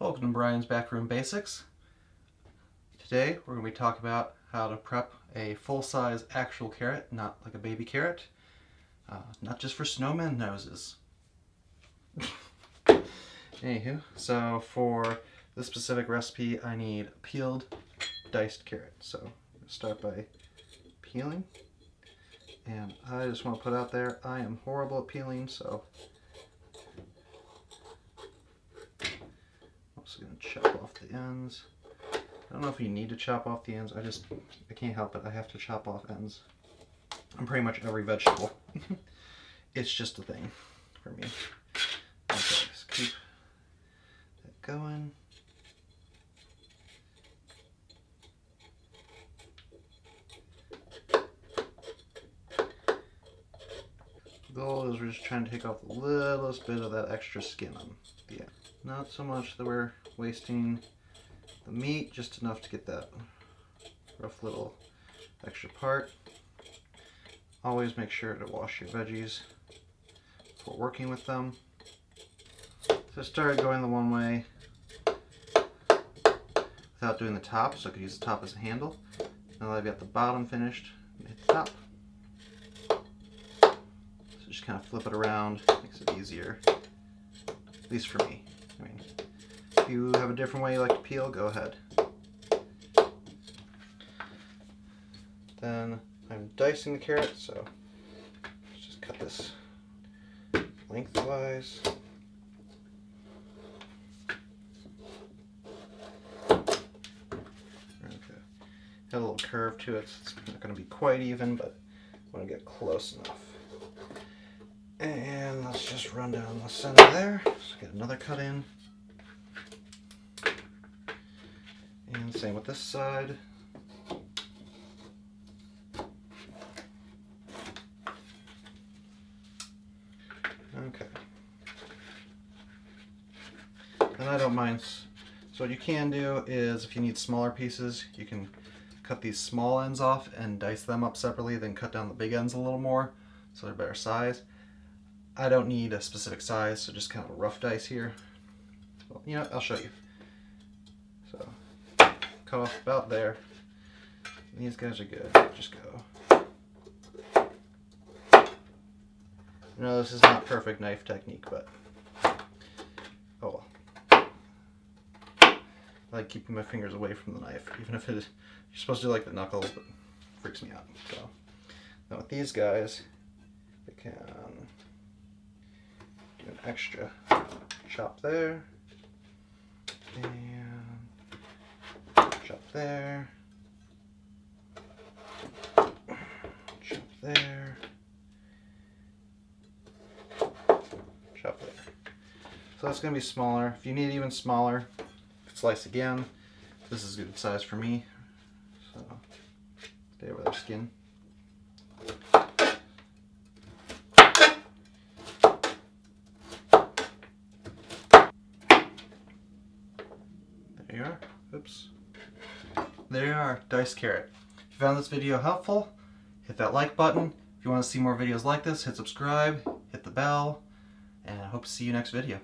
Welcome to Brian's Backroom Basics. Today we're going to be talking about how to prep a full-size actual carrot, not like a baby carrot. Not just for snowman noses. Anywho, so for this specific recipe I need a peeled, diced carrot. So I'm going to start by peeling. And I just want to put out there, I am horrible at peeling, so I'm also going to chop off the ends. I don't know if you need to chop off the ends, I can't help it, I have to chop off ends on pretty much every vegetable. It's just a thing for me. Okay, so keep that going. The goal is we're just trying to take off the littlest bit of that extra skin on the end. Not so much that we're wasting the meat, just enough to get that rough little extra part. Always make sure to wash your veggies before working with them. So I started going the one way without doing the top, so I could use the top as a handle. Now that I've got the bottom finished, hit the top. So just kind of flip it around, makes it easier, at least for me. I mean, if you have a different way you like to peel, go ahead. Then I'm dicing the carrot, so let's just cut this lengthwise. Okay. Got a little curve to it, so it's not going to be quite even, but I want to get close enough. And let's just run down the center there. So get another cut in. And same with this side. Okay. And I don't mind. So what you can do is, if you need smaller pieces, you can cut these small ends off and dice them up separately, then cut down the big ends a little more so they're better size. I don't need a specific size, so just kind of a rough dice here. Well, you know, I'll show you. So, cut off about there. These guys are good. Just go. I know this is not perfect knife technique, but oh well. I like keeping my fingers away from the knife, even if it is, you're supposed to do like the knuckles, but it freaks me out. So now with these guys, we can do an extra chop there, and chop there, chop there, chop there. So that's going to be smaller. If you need even smaller, slice again. This is good size for me, so stay with our skin. There you are. Oops. There you are, diced carrot. If you found this video helpful, hit that like button. If you want to see more videos like this, hit subscribe, hit the bell, and I hope to see you next video.